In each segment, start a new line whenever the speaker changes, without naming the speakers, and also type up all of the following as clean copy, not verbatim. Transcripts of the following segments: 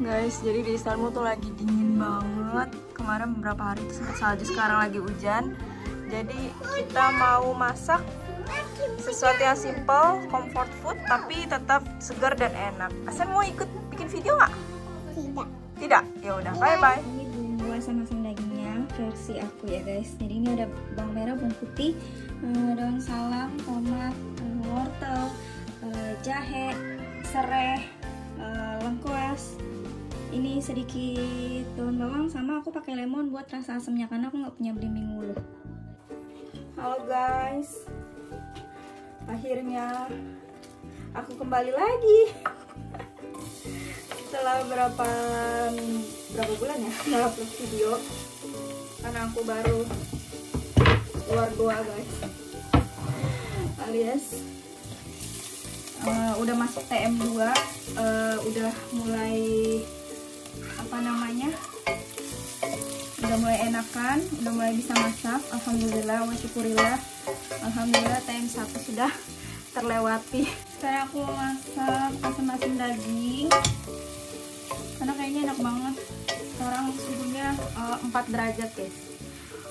Guys, jadi di Istanbul tuh lagi dingin banget. Kemarin beberapa hari itu sempat salju, sekarang lagi hujan. Jadi kita mau masak sesuatu yang simple, comfort food, tapi tetap segar dan enak. Asen mau ikut bikin video nggak?
Tidak.
Tidak? Ya udah, bye-bye.
Ini bumbu asam-asam dagingnya versi aku ya guys. Jadi ini ada bawang merah, bawang putih, daun salam, tomat, wortel, jahe, serai, lengkuas. Ini sedikit daun bawang, sama aku pakai lemon buat rasa asamnya karena aku nggak punya belimbing ulu.
Halo guys, akhirnya aku kembali lagi setelah berapa bulan ya nggak upload video karena aku baru keluar doa guys, alias udah masuk TM2, udah mulai udah mulai enakan, udah mulai bisa masak. Alhamdulillah wa syukurillah. Alhamdulillah TM1 sudah terlewati. Sekarang aku masak asam-asam daging karena kayaknya enak banget. Sekarang suhunya 4 derajat guys,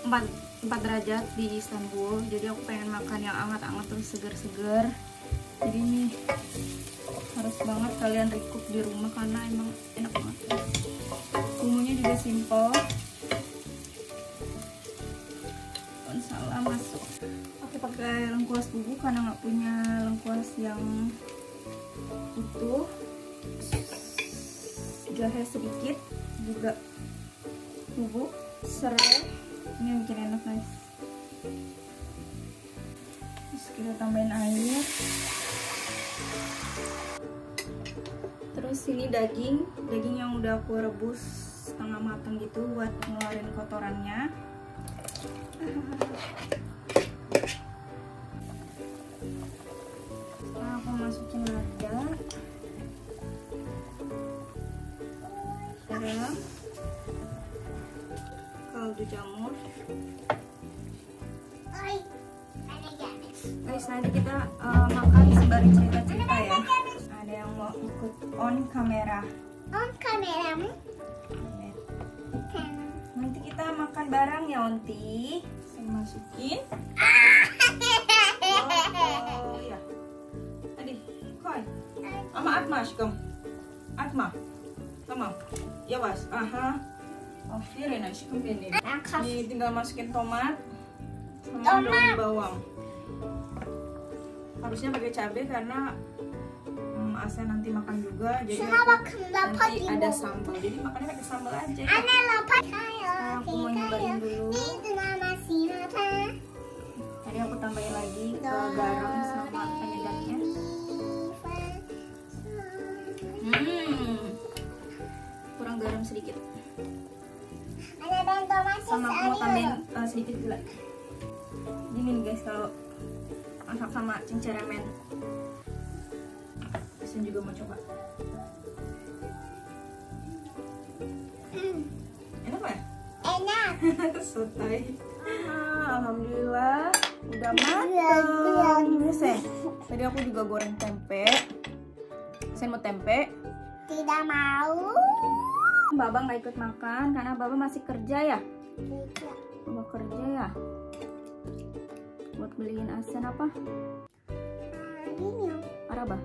4 derajat di Istanbul. Jadi aku pengen makan yang hangat-hangat terus segar-segar. Jadi ini harus banget kalian recook di rumah karena emang enak banget. Bumbunya juga simple. Salah masuk. Aku pakai lengkuas bubuk karena nggak punya lengkuas yang utuh. Jahe sedikit, juga bubuk, serai. Ini yang bikin enak guys. Terus kita tambahin air. Terus ini daging yang udah aku rebus setengah matang gitu buat ngeluarin kotorannya. Sekarang aku masukin lada, garam, kaldu jamur. Guys, nanti kita makan sembari cerita-cerita ya. Ada yang mau ikut on kamera.
On kameramu?
Nanti kita makan bareng ya Onti. Saya masukin. Oh ya. Adik, koi. Ama atma aşkım. Atma. Tamam. Yavaş. Aha. Aferin aşkım benim. Ini tinggal masukin tomat sama daun bawang. Harusnya pakai cabai karena Asen nanti makan juga, jadi nanti ada sambal, jadi makannya pakai sambal aja. Sekarang aku mau nyobain dulu. Tadi aku tambahin lagi ke garam sama penyedapnya. Kurang garam sedikit. Sama aku mau tambahin sedikit gula. Gini guys kalau masak sama cinceremen. Saya juga mau coba. Enak nggak?
Enak.
Sotai. Alhamdulillah udah matang. Tadi aku juga goreng tempe. Saya mau tempe.
Tidak mau.
Baba nggak ikut makan karena Baba masih kerja ya.
Tidak.
Baba kerja ya. Buat beliin Asen apa?
Bilmiyorum.
Araba.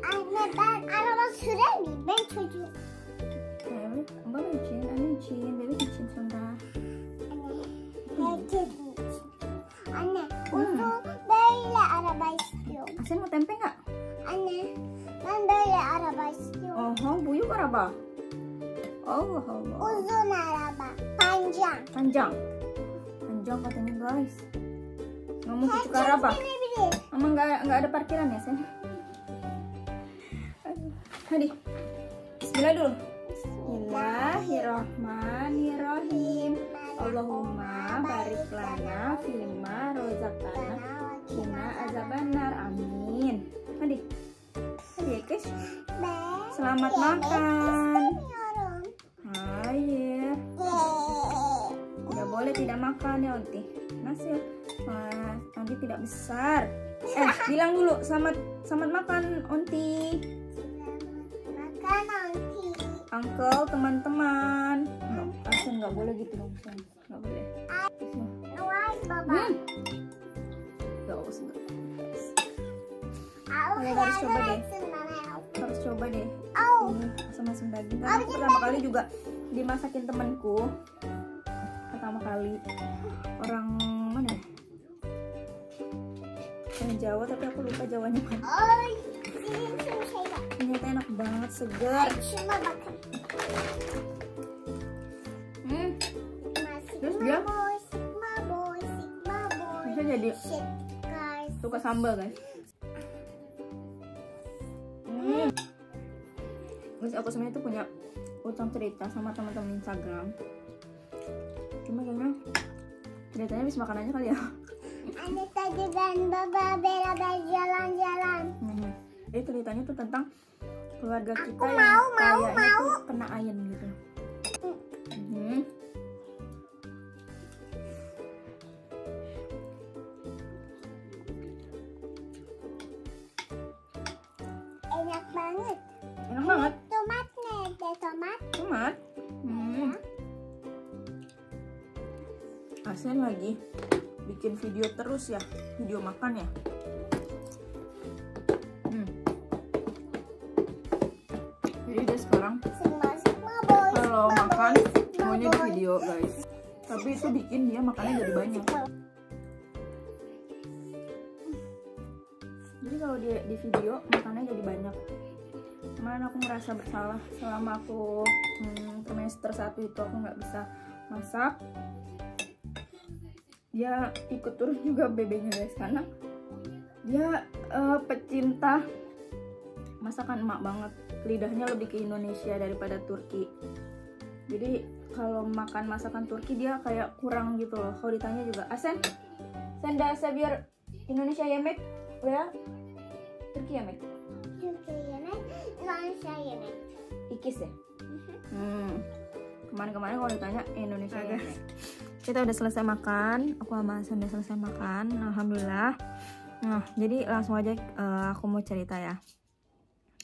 Anne ben araba sürer miyim? Ben çocuğum.
Evet, Baba için, anne için, bebek için sonra.
Herkes için. Anne uzun böyle araba istiyorum.
Asen mau tempe nggak?
Anne ben böyle araba istiyorum.
Oh, buyuk araba. Allah Allah.
Uzun araba. Panjang.
Panjang katanya guys. Ngomong cucu araba.
Binebilir.
Emang nggak ada parkiran ya Sen? Hadi, Bismillah dulu. Bismillahirrahmanirrahim. Allahumma barik lana filma rozaqtana qina azabannar. Amin. Hadi ya guys. Selamat makan. Air. Tidak boleh tidak makan ya Onti. Nasi nanti tidak besar. Bilang dulu selamat makan Onti.
Makan
uncle, teman-teman. Asen nggak boleh gitu dong, Sen. Nggak boleh.
Awas, Baba.
Nggak usah.
Aku
Kalian harus coba deh. Harus coba deh. Ini asam-asam daging. Karena aku pertama kali juga dimasakin temanku. Pertama kali orang mana ya? Orang Jawa, tapi aku lupa Jawanya mana. Ternyata enak banget, segar. Terus dia bisa jadi suka sambal, guys. Guys, aku sebenarnya tuh punya utang cerita sama teman-teman Instagram. Cuma kayaknya ceritanya habis makan aja kali ya.
Anita dan Baba Bella jalan-jalan.
Jadi ceritanya tuh tentang keluarga kita
Aku
yang
mau.
kayaknya tuh kena ayen gitu.
Enak banget.
Enak banget.
Tomatnya, ada tomat.
Tomat. Asen lagi bikin video terus ya, video makan ya. Jadi dia sekarang kalau makan maunya di video, guys. Tapi itu bikin dia makannya jadi banyak. Jadi kalau dia di video makannya jadi banyak. Kemarin aku ngerasa bersalah selama aku semester 1 itu aku nggak bisa masak. Dia ikut turun juga BB-nya, guys, karena dia pecinta masakan emak banget. Lidahnya lebih ke Indonesia daripada Turki. Jadi kalau makan masakan Turki dia kayak kurang gitu loh. Kalau ditanya juga, Asen, senda biar Indonesia yemek, ya? Turki yemek?
Turki yemek, Indonesia yemek.
Ikis ya? Kemarin-kemarin kalau ditanya Indonesia yemek. Kita udah selesai makan, aku sama Asen udah selesai makan, alhamdulillah. Nah, jadi langsung aja aku mau cerita ya.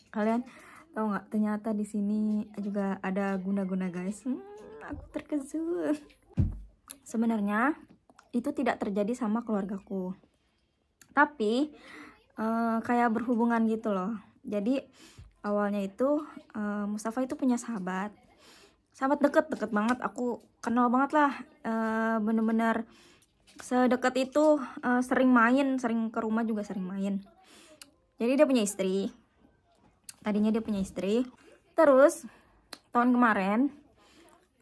Kalian tahu nggak? Ternyata di sini juga ada guna-guna, guys. Aku terkejut. Sebenarnya itu tidak terjadi sama keluargaku, tapi kayak berhubungan gitu loh. Jadi awalnya itu Mustafa itu punya sahabat deket banget. Aku kenal banget lah, bener-bener sedekat itu. Sering main, sering ke rumah juga sering main. Jadi dia punya istri. Tadinya dia punya istri. Terus tahun kemarin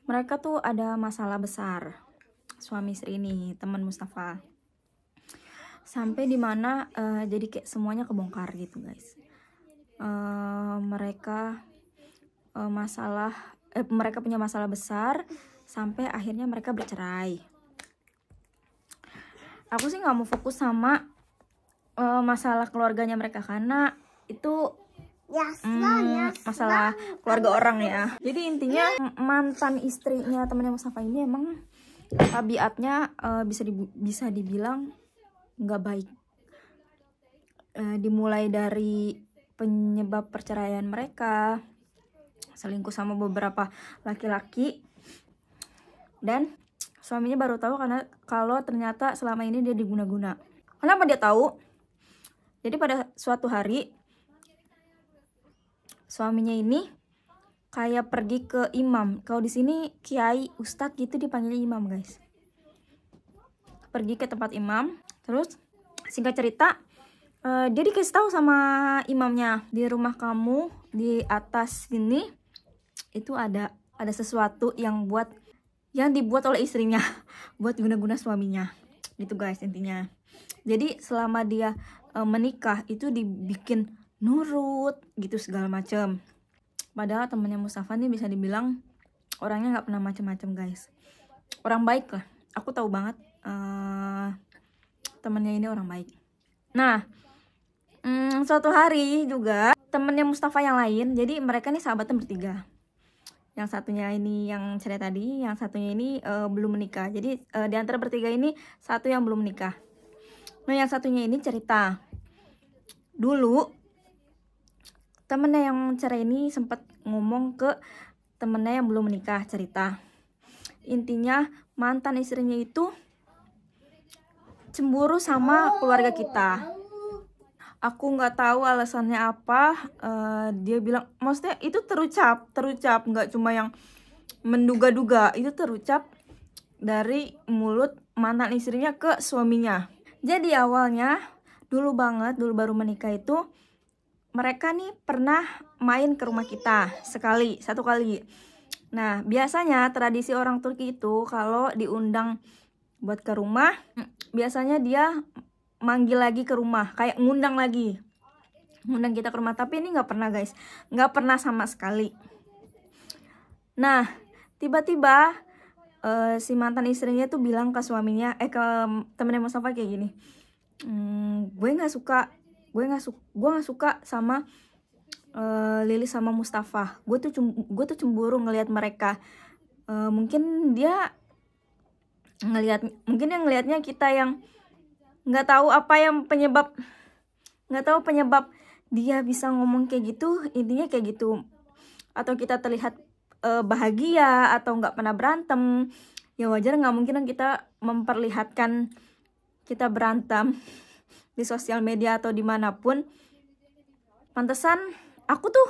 mereka tuh ada masalah besar, suami istri ini, teman Mustafa. Sampai dimana jadi kayak semuanya kebongkar gitu, guys. Mereka punya masalah besar sampai akhirnya mereka bercerai. Aku sih nggak mau fokus sama masalah keluarganya mereka karena itu masalah keluarga orang ya. Jadi intinya mantan istrinya temannya Mustafa ini emang tabiatnya bisa dibilang nggak baik. Dimulai dari penyebab perceraian mereka, selingkuh sama beberapa laki-laki, dan suaminya baru tahu karena kalau ternyata selama ini dia diguna-guna. Kenapa dia tahu? Jadi pada suatu hari suaminya ini kayak pergi ke imam. Kalau di sini kiai, ustadz gitu dipanggilnya imam, guys. Pergi ke tempat imam, terus singkat cerita dia dikasih tahu sama imamnya, di rumah kamu di atas sini itu ada sesuatu yang dibuat oleh istrinya buat guna-guna suaminya. Gitu, guys, intinya. Jadi selama dia menikah itu dibikin nurut gitu segala macam. Padahal temannya Mustafa nih bisa dibilang orangnya nggak pernah macam-macam, guys. Orang baik lah. Aku tahu banget temannya ini orang baik. Nah, suatu hari juga temannya Mustafa yang lain, jadi mereka nih sahabatan bertiga. Yang satunya ini yang cerita tadi, yang satunya ini belum menikah. Jadi di antara bertiga ini satu yang belum menikah. Nah, yang satunya ini cerita dulu temennya yang cerai ini sempat ngomong ke
temennya yang belum menikah cerita. Intinya mantan istrinya itu cemburu sama keluarga kita. Aku nggak tahu alasannya apa. Dia bilang, maksudnya itu terucap, nggak cuma yang menduga-duga, itu terucap dari mulut mantan istrinya ke suaminya. Jadi awalnya dulu baru menikah itu mereka nih pernah main ke rumah kita satu kali. Nah, biasanya tradisi orang Turki itu kalau diundang buat ke rumah, biasanya dia manggil lagi ke rumah, kayak ngundang kita ke rumah. Tapi ini nggak pernah guys, nggak pernah sama sekali. Nah, tiba-tiba si mantan istrinya tuh bilang ke suaminya, ke temennya Mustafa kayak gini, gue nggak suka sama Lilis sama Mustafa. Gue tuh cemburu ngelihat mereka. Mungkin dia ngelihatnya kita yang nggak tahu penyebab dia bisa ngomong kayak gitu. Intinya kayak gitu. Atau kita terlihat bahagia atau nggak pernah berantem. Ya wajar, nggak mungkin kita memperlihatkan kita berantem di sosial media atau dimanapun. Pantesan aku tuh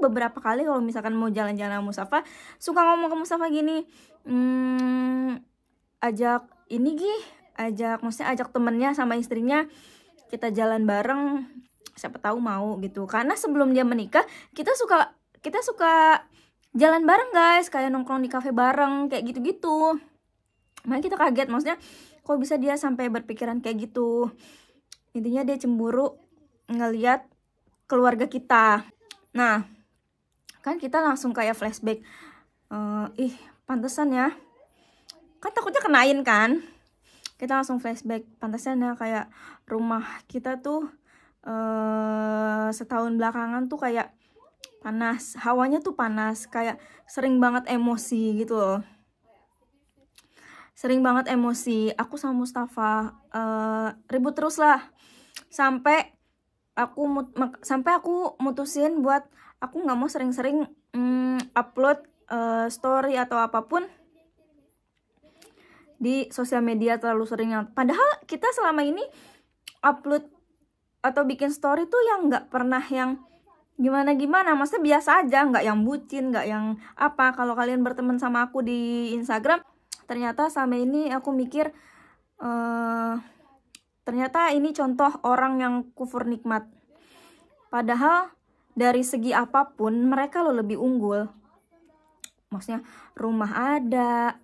beberapa kali kalau misalkan mau jalan-jalan sama Mustafa, suka ngomong ke Mustafa gini, ajak temennya sama istrinya kita jalan bareng, siapa tahu mau gitu. Karena sebelum dia menikah kita suka jalan bareng guys, kayak nongkrong di kafe bareng kayak gitu-gitu. Makanya kita kaget, maksudnya kok bisa dia sampai berpikiran kayak gitu. Intinya dia cemburu ngelihat keluarga kita. Nah, kan kita langsung kayak flashback, pantesan ya, kan takutnya kenain kan. Kita langsung flashback, pantesan ya kayak rumah kita tuh setahun belakangan tuh kayak panas, hawanya tuh panas, kayak sering banget emosi gitu loh. Sering banget emosi. Aku sama Mustafa ribut terus lah, sampai aku mutusin buat aku nggak mau sering-sering upload story atau apapun di sosial media terlalu sering. Padahal kita selama ini upload atau bikin story tuh yang nggak pernah yang gimana-gimana, maksudnya biasa aja, nggak yang bucin, nggak yang apa. Kalau kalian berteman sama aku di Instagram, ternyata selama ini aku mikir ternyata ini contoh orang yang kufur nikmat. Padahal dari segi apapun mereka lo lebih unggul. Maksudnya rumah ada,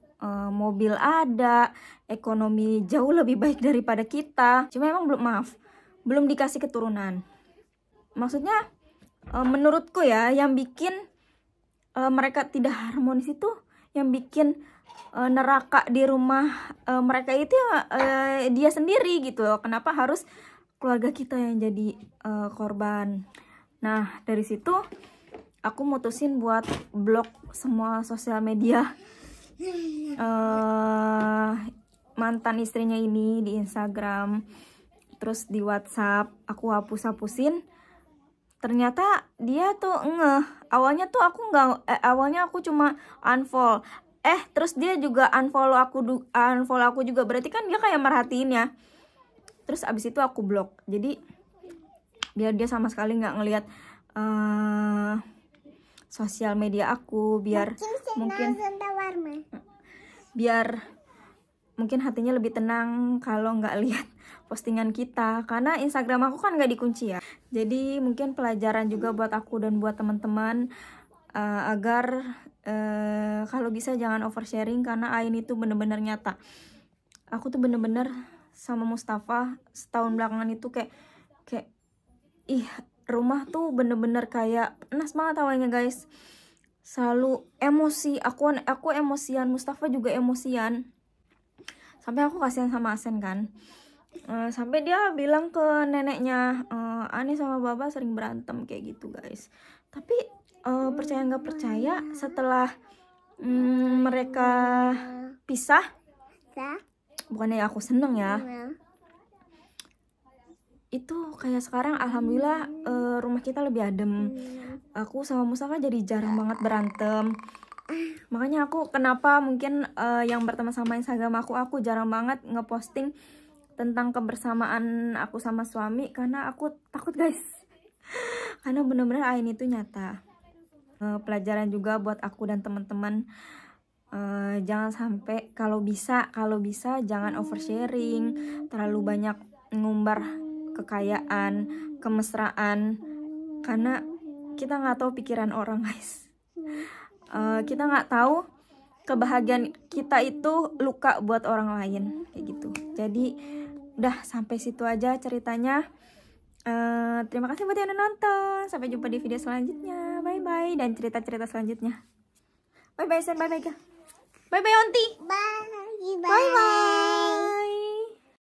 mobil ada, ekonomi jauh lebih baik daripada kita. Cuma emang belum dikasih keturunan. Maksudnya menurutku ya, yang bikin mereka tidak harmonis itu, yang bikin neraka di rumah mereka itu dia sendiri gitu loh. Kenapa harus keluarga kita yang jadi korban? Nah, dari situ aku mutusin buat blok semua sosial media mantan istrinya ini di Instagram, terus di WhatsApp aku hapus-hapusin. Ternyata dia tuh awalnya tuh awalnya aku cuma unfollow. Terus dia juga unfollow aku juga, berarti kan dia kayak merhatiin ya. Terus abis itu aku blok, jadi biar dia sama sekali nggak ngelihat sosial media aku, biar mungkin hatinya lebih tenang kalau nggak lihat postingan kita. Karena Instagram aku kan nggak dikunci ya, jadi mungkin pelajaran juga buat aku dan buat teman-teman, agar kalau bisa jangan oversharing. Karena Ain itu bener-bener nyata. Aku tuh bener-bener sama Mustafa setahun belakangan itu kayak rumah tuh bener-bener kayak panas banget awalnya guys. Selalu emosi, aku emosian, Mustafa juga emosian. Sampai aku kasihan sama Asen kan. Sampai dia bilang ke neneknya, Ani sama Baba sering berantem kayak gitu guys. Tapi percaya nggak percaya, setelah mereka pisah, bukannya aku seneng ya, itu kayak sekarang alhamdulillah rumah kita lebih adem,
aku sama Mustafa jadi jarang banget berantem. Makanya aku kenapa mungkin yang pertama sama Instagram aku jarang banget ngeposting tentang kebersamaan aku sama suami, karena aku takut guys. Karena bener-bener Ain itu nyata. Pelajaran juga buat aku dan teman-teman, jangan sampai kalau bisa jangan oversharing, terlalu banyak ngumbar kekayaan, kemesraan, karena kita nggak tahu pikiran orang guys. Kita nggak tahu kebahagiaan kita itu luka buat orang lain kayak gitu. Jadi udah sampai situ aja ceritanya. Terima kasih buat yang udah nonton. Sampai jumpa di video selanjutnya. Bye bye. Dan cerita-cerita selanjutnya. Bye bye Sen. Bye bye Onti.
Bye.
Bye bye.